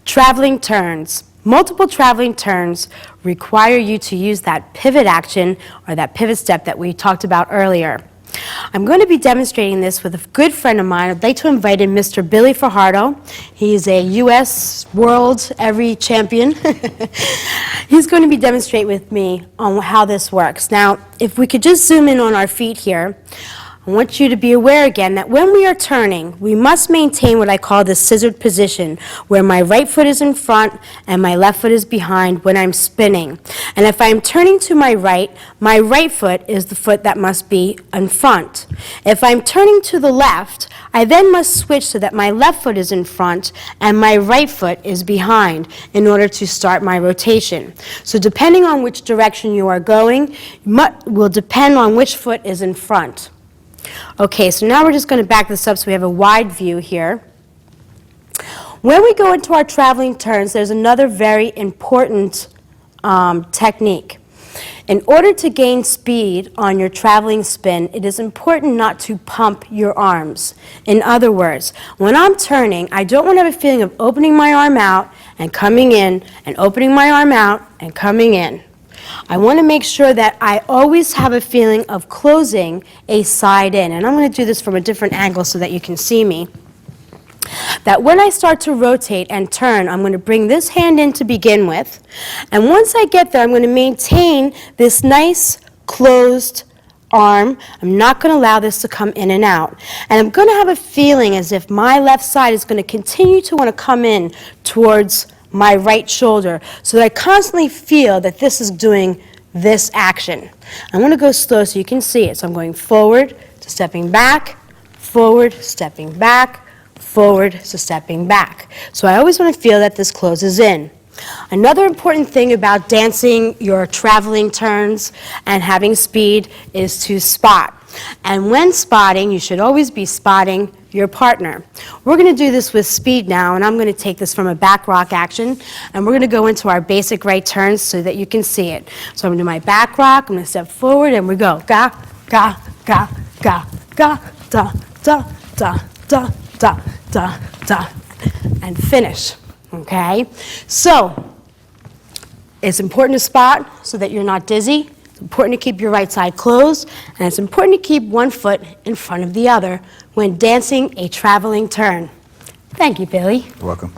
Traveling turns. Multiple traveling turns require you to use that pivot action or that pivot step that we talked about earlier. I'm going to be demonstrating this with a good friend of mine. I'd like to invite in Mr. Billy Fajardo. He's a U.S. World Every Champion. He's going to be demonstrating with me on how this works. Now, if we could just zoom in on our feet here, I want you to be aware again that when we are turning, we must maintain what I call the scissored position, where my right foot is in front and my left foot is behind when I'm spinning. And if I'm turning to my right foot is the foot that must be in front. If I'm turning to the left, I then must switch so that my left foot is in front and my right foot is behind in order to start my rotation. So depending on which direction you are going, will depend on which foot is in front. Okay, so now we're just going to back this up so we have a wide view here. When we go into our traveling turns, there's another very important technique. In order to gain speed on your traveling spin, it is important not to pump your arms. In other words, when I'm turning, I don't want to have a feeling of opening my arm out and coming in, and opening my arm out and coming in. I want to make sure that I always have a feeling of closing a side in. And I'm going to do this from a different angle so that you can see me. That when I start to rotate and turn, I'm going to bring this hand in to begin with. And once I get there, I'm going to maintain this nice closed arm. I'm not going to allow this to come in and out. And I'm going to have a feeling as if my left side is going to continue to want to come in towards my right shoulder, so that I constantly feel that this is doing this action. I'm going to go slow so you can see it. So I'm going forward to stepping back, forward, stepping back, forward to stepping back. So I always want to feel that this closes in. Another important thing about dancing your traveling turns and having speed is to spot. And when spotting, you should always be spotting your partner. We're going to do this with speed now, and I'm going to take this from a back rock action, and we're going to go into our basic right turns so that you can see it. So I'm going to do my back rock, I'm going to step forward, and we go ga, ga, ga, ga, ga, da, da, da, da, da, da, da, and finish. Okay? So, it's important to spot so that you're not dizzy. It's important to keep your right side closed, and it's important to keep one foot in front of the other when dancing a traveling turn. Thank you, Billy. You're welcome.